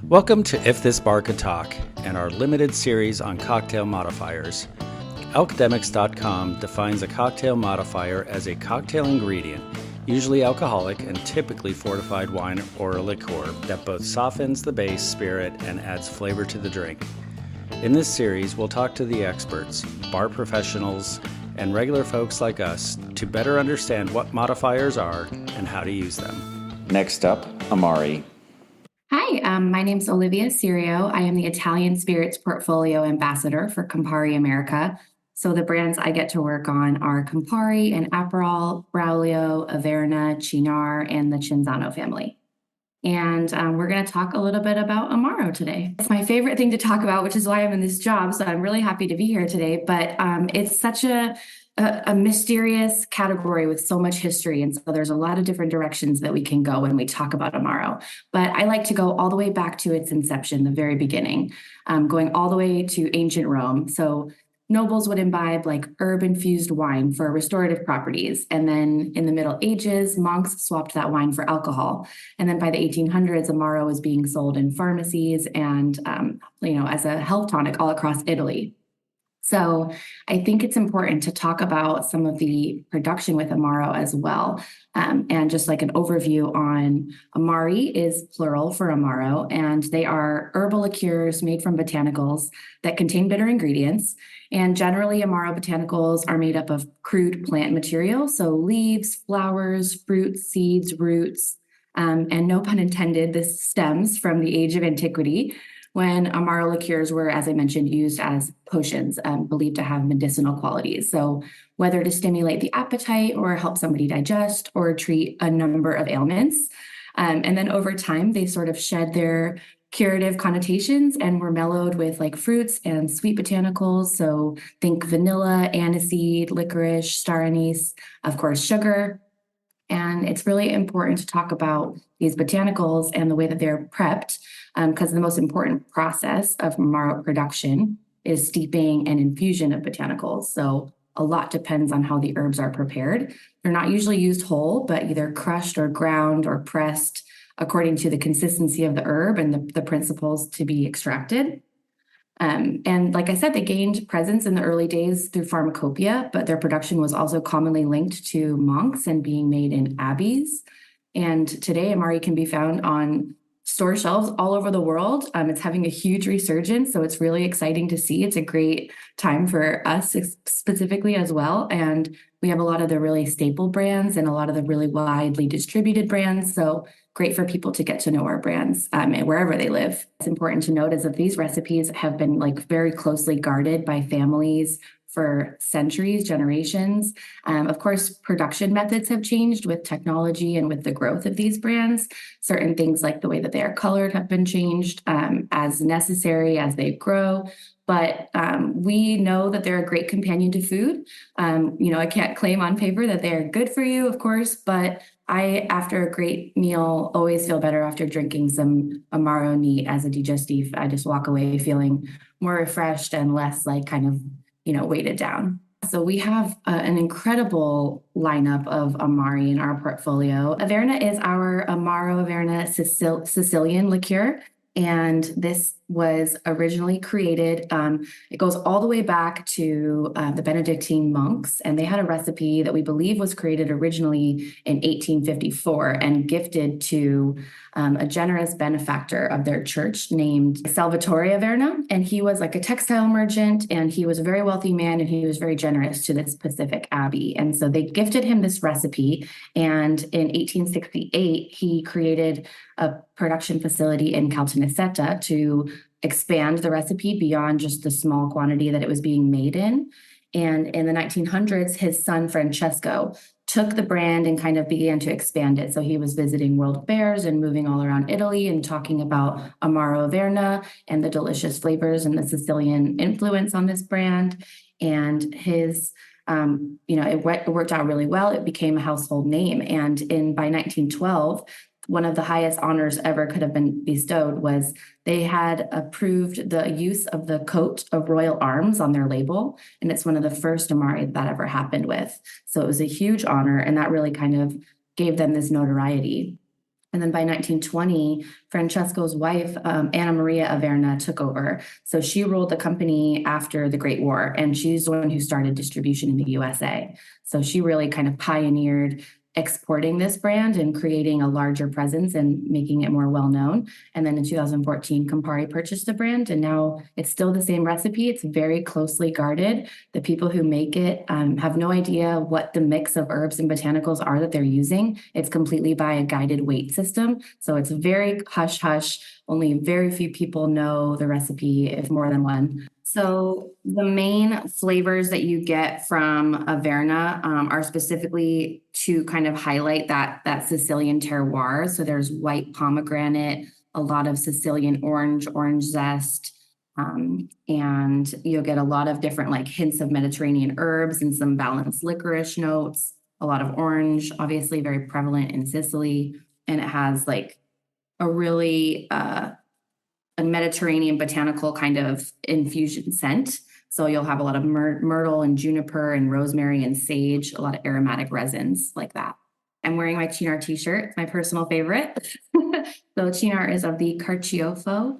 Welcome to If This Bar Could Talk and our limited series on cocktail modifiers. Alchedemics.com defines a cocktail modifier as a cocktail ingredient, usually alcoholic and typically fortified wine or a liqueur, that both softens the base spirit and adds flavor to the drink. In this series, we'll talk to the experts, bar professionals, and regular folks like us to better understand what modifiers are and how to use them. Next up, Amari. Hi, my name is Olivia Cerio. I am the Italian Spirits Portfolio Ambassador for Campari America. So the brands I get to work on are Campari and Aperol, Braulio, Averna, Cynar, and the Cinzano family. And we're going to talk a little bit about Amaro today. It's my favorite thing to talk about, which is why I'm in this job. So I'm really happy to be here today. But it's such a mysterious category with so much history. And so there's a lot of different directions that we can go when we talk about Amaro. But I like to go all the way back to its inception, the very beginning, going all the way to ancient Rome. So nobles would imbibe like herb-infused wine for restorative properties. And then in the Middle Ages, monks swapped that wine for alcohol. And then by the 1800s, Amaro was being sold in pharmacies and, as a health tonic all across Italy. So I think it's important to talk about some of the production with Amaro as well. And just like an overview on Amari is plural for Amaro, and they are herbal liqueurs made from botanicals that contain bitter ingredients. And generally, Amaro botanicals are made up of crude plant material, so leaves, flowers, fruits, seeds, roots, and no pun intended, this stems from the age of antiquity, when Amaro liqueurs were, as I mentioned, used as potions, believed to have medicinal qualities. So whether to stimulate the appetite or help somebody digest or treat a number of ailments. And then over time, they sort of shed their curative connotations and were mellowed with like fruits and sweet botanicals. So think vanilla, aniseed, licorice, star anise, of course, sugar. And it's really important to talk about these botanicals and the way that they're prepped, because the most important process of Amaro production is steeping and infusion of botanicals. So a lot depends on how the herbs are prepared. They're not usually used whole, but either crushed or ground or pressed according to the consistency of the herb and the principles to be extracted. And like I said, they gained presence in the early days through pharmacopoeia, but their production was also commonly linked to monks and being made in abbeys. And today, Amari can be found on store shelves all over the world. It's having a huge resurgence, so it's really exciting to see. It's a great time for us specifically as well. And we have a lot of the really staple brands and a lot of the really widely distributed brands. So great for people to get to know our brands wherever they live. It's important to note is that these recipes have been like very closely guarded by families for centuries, generations. Of course, production methods have changed with technology and with the growth of these brands. Certain things like the way that they are colored have been changed as necessary as they grow. But we know that they're a great companion to food. I can't claim on paper that they are good for you, of course, but I, after a great meal, always feel better after drinking some Amaro neat as a digestif. I just walk away feeling more refreshed and less like kind of, weighted down. So we have an incredible lineup of Amari in our portfolio. Averna is our Amaro Averna Sicilian liqueur. And this was originally created, it goes all the way back to the Benedictine monks, and they had a recipe that we believe was created originally in 1854 and gifted to a generous benefactor of their church named Salvatore Averna. And he was like a textile merchant, and he was a very wealthy man, and he was very generous to this specific abbey. And so they gifted him this recipe, and in 1868, he created a production facility in Caltanissetta to expand the recipe beyond just the small quantity that it was being made in. And in the 1900s, his son Francesco took the brand and kind of began to expand it. So he was visiting world fairs and moving all around Italy and talking about Amaro Averna and the delicious flavors and the Sicilian influence on this brand. And his it worked out really well. It became a household name. And by 1912, one of the highest honors ever could have been bestowed was they had approved the use of the coat of royal arms on their label. And it's one of the first Amari that ever happened with. So it was a huge honor. And that really kind of gave them this notoriety. And then by 1920, Francesco's wife, Anna Maria Averna, took over. So she ruled the company after the Great War, and she's the one who started distribution in the USA. So she really kind of pioneered exporting this brand and creating a larger presence and making it more well-known. And then in 2014, Campari purchased the brand, and now it's still the same recipe. It's very closely guarded. The people who make it have no idea what the mix of herbs and botanicals are that they're using. It's completely by a guided weight system. So it's very hush-hush. Only very few people know the recipe, if more than one. So the main flavors that you get from Averna are specifically to kind of highlight that Sicilian terroir. So there's white pomegranate, a lot of Sicilian orange zest, and you'll get a lot of different like hints of Mediterranean herbs and some balanced licorice notes, a lot of orange, obviously very prevalent in Sicily. And it has like a really a Mediterranean botanical kind of infusion scent. So you'll have a lot of myrtle and juniper and rosemary and sage, a lot of aromatic resins like that. I'm wearing my Cynar t-shirt. It's my personal favorite. So Cynar is of the Carciofo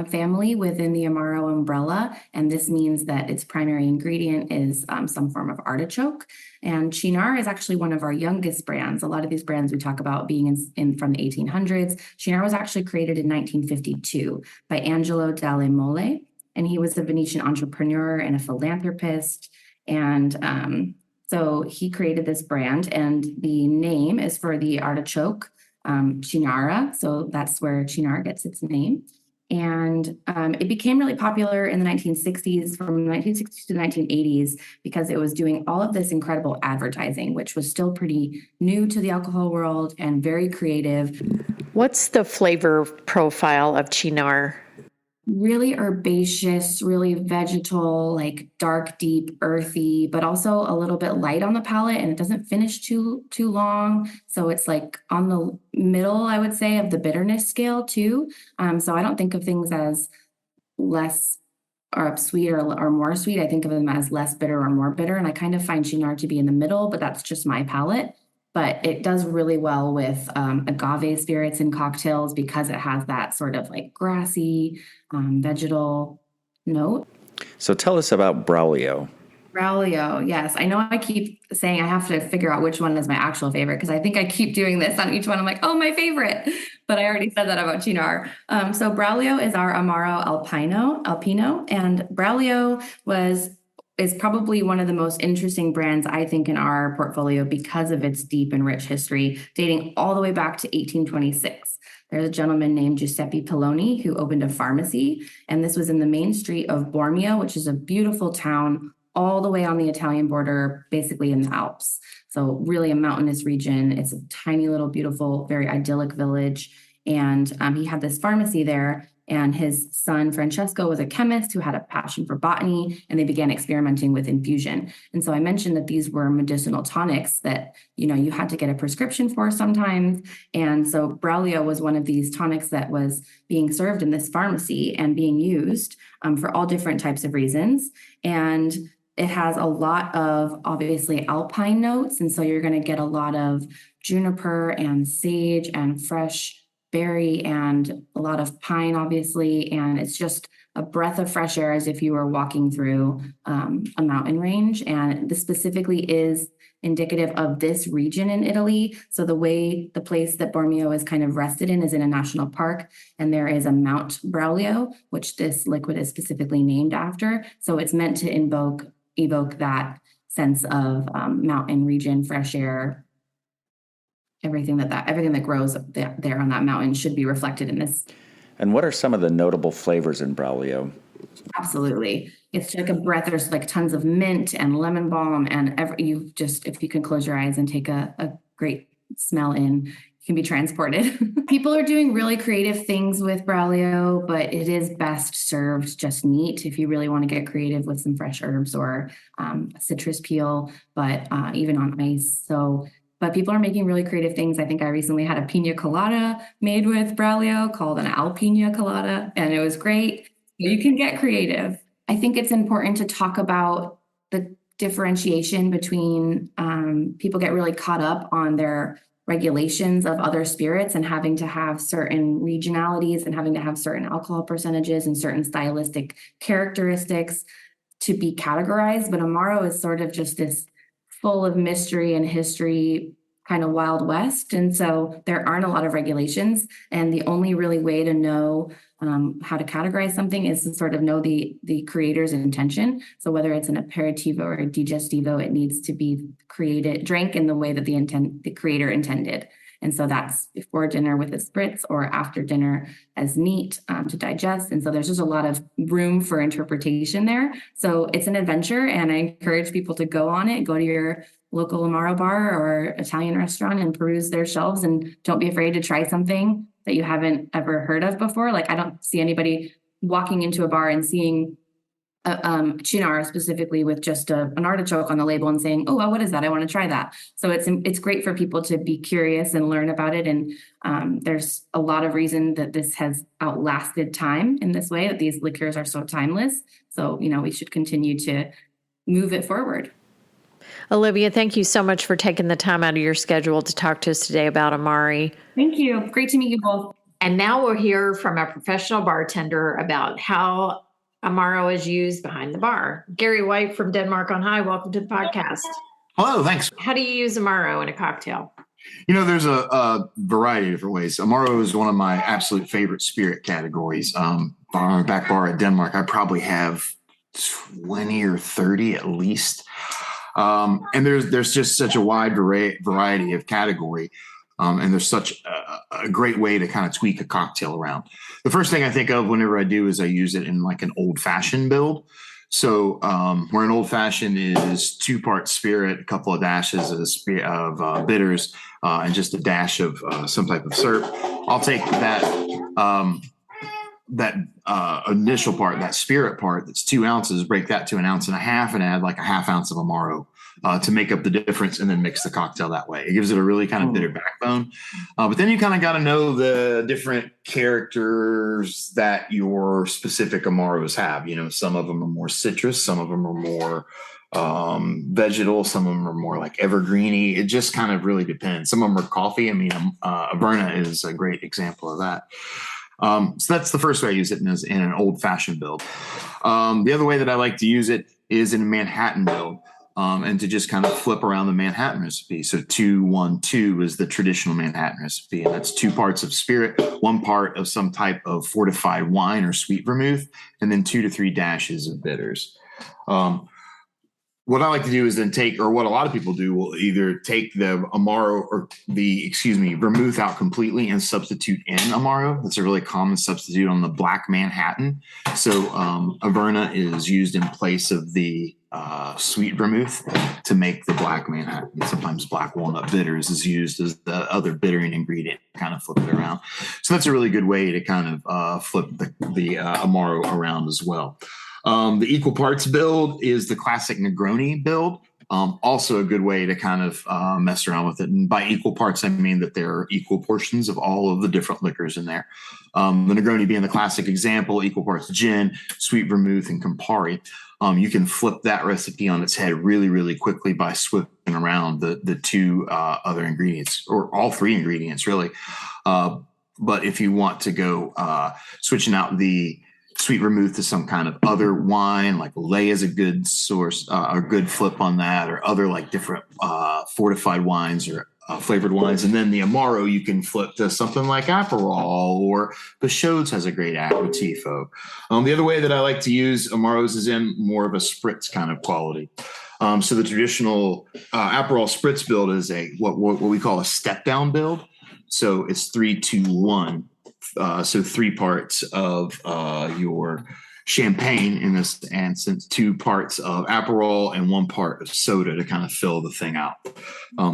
family within the Amaro umbrella. And this means that its primary ingredient is some form of artichoke. And Cynar is actually one of our youngest brands. A lot of these brands we talk about being from the 1800s. Cynar was actually created in 1952 by Angelo Delle Mole. And he was a Venetian entrepreneur and a philanthropist. And so he created this brand, and the name is for the artichoke, Cynara. So that's where Cynar gets its name. And it became really popular in the 1960s, from 1960s to the 1980s, because it was doing all of this incredible advertising, which was still pretty new to the alcohol world and very creative. What's the flavor profile of Cynar? Really herbaceous, really vegetal, like dark, deep, earthy, but also a little bit light on the palate, and it doesn't finish too long. So it's like on the middle, I would say, of the bitterness scale too. So I don't think of things as less or sweet or more sweet. I think of them as less bitter or more bitter. And I kind of find Cynar to be in the middle, but that's just my palate. But it does really well with agave spirits and cocktails because it has that sort of like grassy, vegetal note. So tell us about Braulio. Braulio, yes. I know I keep saying I have to figure out which one is my actual favorite because I think I keep doing this on each one. I'm like, oh, my favorite. But I already said that about Cynar. So Braulio is our Amaro Alpino. And Braulio is probably one of the most interesting brands, I think, in our portfolio because of its deep and rich history, dating all the way back to 1826. There's a gentleman named Giuseppe Palloni who opened a pharmacy, and this was in the main street of Bormio, which is a beautiful town all the way on the Italian border, basically in the Alps. So really a mountainous region. It's a tiny little, beautiful, very idyllic village. And he had this pharmacy there. And his son, Francesco, was a chemist who had a passion for botany, and they began experimenting with infusion. And so I mentioned that these were medicinal tonics that, you had to get a prescription for sometimes. And so Braulio was one of these tonics that was being served in this pharmacy and being used for all different types of reasons. And it has a lot of, obviously, alpine notes. And so you're going to get a lot of juniper and sage and fresh berry and a lot of pine, obviously, and it's just a breath of fresh air as if you were walking through a mountain range. And this specifically is indicative of this region in Italy. So the place that Bormio is kind of rested in is in a national park, and there is a Mount Braulio, which this liquid is specifically named after. So it's meant to evoke that sense of mountain region, fresh air. Everything that grows there on that mountain should be reflected in this. And what are some of the notable flavors in Braulio? Absolutely. It's like a breath. There's like tons of mint and lemon balm, and if you can close your eyes and take a great smell in, you can be transported. People are doing really creative things with Braulio, but it is best served just neat if you really want to get creative with some fresh herbs or citrus peel, but even on ice. But people are making really creative things. I think I recently had a pina colada made with Braulio called an Alpina colada, and it was great. You can get creative. I think it's important to talk about the differentiation between people get really caught up on their regulations of other spirits and having to have certain regionalities and having to have certain alcohol percentages and certain stylistic characteristics to be categorized. But Amaro is sort of just this full of mystery and history, kind of Wild West. And so there aren't a lot of regulations. And the only really way to know how to categorize something is to sort of know the creator's intention. So whether it's an aperitivo or a digestivo, it needs to be drank in the way that the creator intended. And so that's before dinner with a spritz or after dinner as neat to digest. And so there's just a lot of room for interpretation there. So it's an adventure, and I encourage people to go on it, go to your local Amaro bar or Italian restaurant and peruse their shelves, and don't be afraid to try something that you haven't ever heard of before. Like, I don't see anybody walking into a bar and seeing Cynar specifically with just an artichoke on the label and saying, oh, what is that? I want to try that. So it's great for people to be curious and learn about it. And there's a lot of reason that this has outlasted time in this way, that these liqueurs are so timeless. So, we should continue to move it forward. Olivia, thank you so much for taking the time out of your schedule to talk to us today about Amari. Thank you. Great to meet you both. And now we'll hear from a professional bartender about how Amaro is used behind the bar. Garry White from Denmark on High, welcome to the podcast. Hello, thanks. How do you use Amaro in a cocktail? There's a variety of different ways. Amaro is one of my absolute favorite spirit categories. On our back bar at Denmark, I probably have 20 or 30 at least. And there's just such a wide variety of category. And there's such a great way to kind of tweak a cocktail around. The first thing I think of whenever I do is I use it in like an old fashioned build. So where an old fashioned is 2 parts spirit, a couple of dashes of bitters, and just a dash of some type of syrup. I'll take that initial part, that spirit part, that's 2 ounces, break that to 1.5 ounces, and add like a 1/2 ounce of Amaro to make up the difference, and then mix the cocktail that way. It gives it a really kind of bitter backbone. But then you kind of got to know the different characters that your specific Amaros have. Some of them are more citrus, some of them are more vegetal, some of them are more like evergreeny. It just kind of really depends. Some of them are coffee. Averna is a great example of that. So that's the first way I use it, in an old-fashioned build. The other way that I like to use it is in a Manhattan build, and to just kind of flip around the Manhattan recipe. So 2-1-2 is the traditional Manhattan recipe, and that's 2 parts of spirit, 1 part of some type of fortified wine or sweet vermouth, and then 2 to 3 dashes of bitters. What I like to do is then what a lot of people do will either take the Amaro or vermouth out completely and substitute in Amaro. That's a really common substitute on the black Manhattan. So Averna is used in place of the sweet vermouth to make the black Manhattan. Sometimes black walnut bitters is used as the other bittering ingredient, kind of flip it around. So that's a really good way to kind of flip the Amaro around as well. The equal parts build is the classic Negroni build. Also a good way to kind of mess around with it. And by equal parts, I mean that there are equal portions of all of the different liquors in there. The Negroni being the classic example, equal parts gin, sweet vermouth, and Campari. You can flip that recipe on its head really, really quickly by switching around the 2 other ingredients, or all 3 ingredients, really. But if you want to go switching out the sweet vermouth to some kind of other wine, like Lay is a good source, a good flip on that, or other like different fortified wines or flavored wines. And then the Amaro, you can flip to something like Aperol, or Peychaud's has a great aperitifo. The other way that I like to use Amaros is in more of a spritz kind of quality. So the traditional Aperol spritz build is what we call a step down build. So it's 3-2-1. So 3 parts of your champagne in this instance, 2 parts of Aperol, and 1 part of soda to kind of fill the thing out.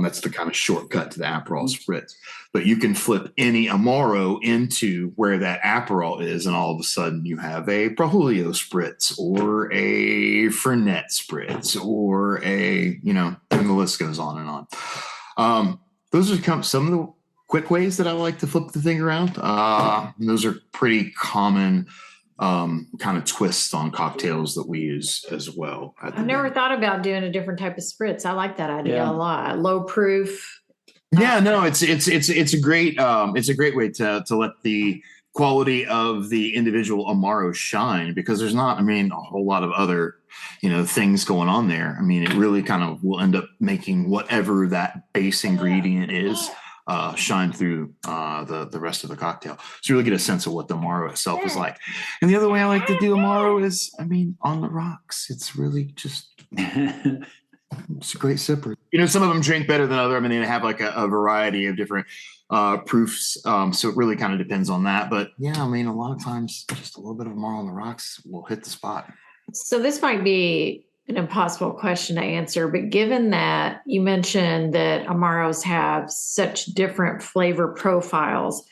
That's the kind of shortcut to the Aperol spritz. But you can flip any Amaro into where that Aperol is, and all of a sudden you have a Braulio spritz, or a Fernet spritz, or and the list goes on and on. Those are some of the quick ways that I like to flip the thing around. Those are pretty common kind of twists on cocktails that we use as well. I've never thought about doing a different type of spritz. I like that idea a lot. Low proof, Yeah, no, it's a great way to let the quality of the individual Amaro shine, because there's not, I mean, a whole lot of other, things going on there. I mean, it really kind of will end up making whatever that base ingredient is shine through the rest of the cocktail. So you really get a sense of what the Amaro itself is like. And the other way I like to do Amaro is, I mean, on the rocks. It's really just it's a great sipper. Some of them drink better than other. I mean, they have like a variety of different proofs. So it really kind of depends on that. But yeah, I mean, a lot of times just a little bit of Amaro on the rocks will hit the spot. So this might be an impossible question to answer, but given that you mentioned that Amaros have such different flavor profiles,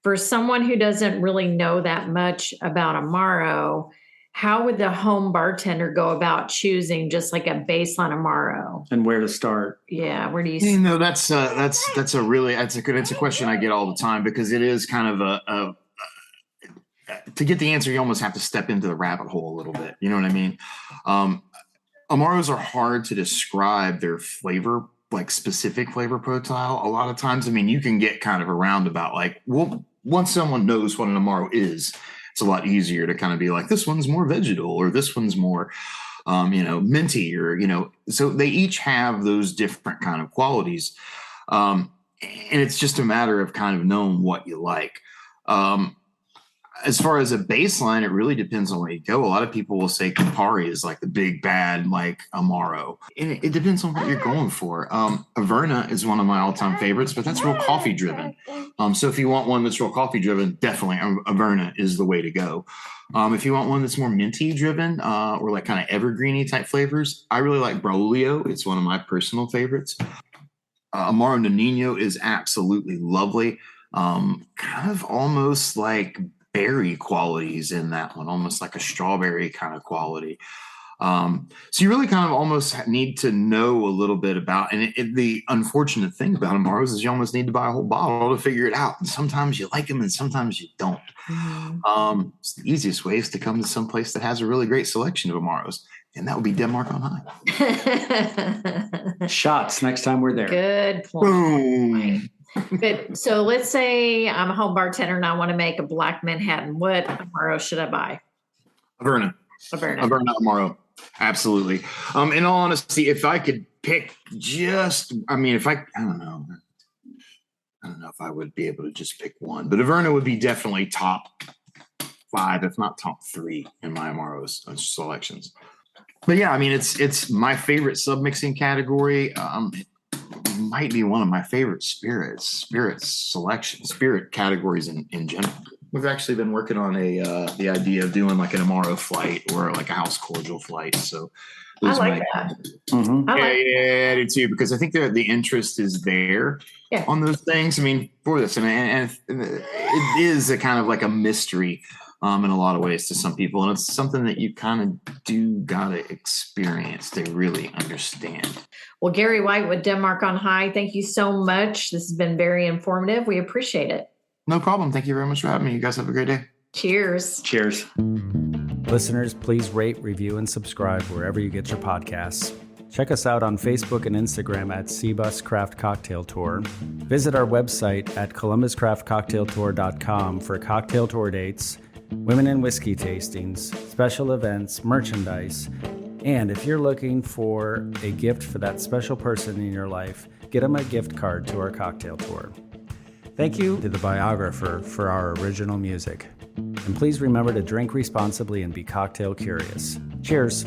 for someone who doesn't really know that much about Amaro, how would the home bartender go about choosing just like a baseline Amaro? And where to start? Yeah, where do you? That's a question I get all the time, because it is kind of to get the answer, you almost have to step into the rabbit hole a little bit. You know what I mean? Amaros are hard to describe their flavor, like specific flavor profile. A lot of times, I mean, you can get kind of around about like, well, once someone knows what an Amaro is, it's a lot easier to kind of be like, this one's more vegetal, or this one's more, minty, or, so they each have those different kind of qualities. And it's just a matter of kind of knowing what you like. As far as a baseline, it really depends on where you go. A lot of people will say Campari is like the big bad, like Amaro. And it depends on what you're going for. Averna is one of my all-time favorites, but that's real coffee driven. So if you want one that's real coffee driven, definitely Averna is the way to go. If you want one that's more minty driven, or like kind of evergreeny type flavors, I really like Braulio. It's one of my personal favorites. Amaro de Nino is absolutely lovely. Kind of almost like berry qualities in that one, almost like a strawberry kind of quality. So you really kind of almost need to know a little bit about, and the unfortunate thing about Amaros is you almost need to buy a whole bottle to figure it out. And sometimes you like them and sometimes you don't. Mm-hmm. The easiest way is to come to some place that has a really great selection of Amaros, and that would be Denmark on High. Shots next time we're there. Good point. Boom. But so let's say I'm a home bartender and I want to make a black Manhattan. What Amaro should I buy? Averna Amaro. Absolutely. In all honesty, if I could pick I don't know if I would be able to just pick one, but Averna would be definitely top 5, if not top 3 in my Amaros selections. But yeah, I mean, it's my favorite submixing category. It might be one of my favorite spirit categories in general. We've actually been working on the idea of doing like an Amaro flight or like a house cordial flight. So I like that. Mm-hmm. I do too, because I think the interest is there on those things. I mean, for this, and it is a kind of like a mystery in a lot of ways to some people, and it's something that you kind of do gotta experience to really understand. Well, Garry White with Denmark on High, thank you so much. This has been very informative. We appreciate it. No problem. Thank you very much for having me. You guys have a great day. Cheers. Cheers. Listeners, please rate, review, and subscribe wherever you get your podcasts. Check us out on Facebook and Instagram at Seabus Craft Cocktail Tour. Visit our website at columbuscraftcocktailtour.com for cocktail tour dates, women and whiskey tastings, special events, merchandise, and if you're looking for a gift for that special person in your life, get them a gift card to our cocktail tour. Thank you to the biographer for our original music. And please remember to drink responsibly and be cocktail curious. Cheers.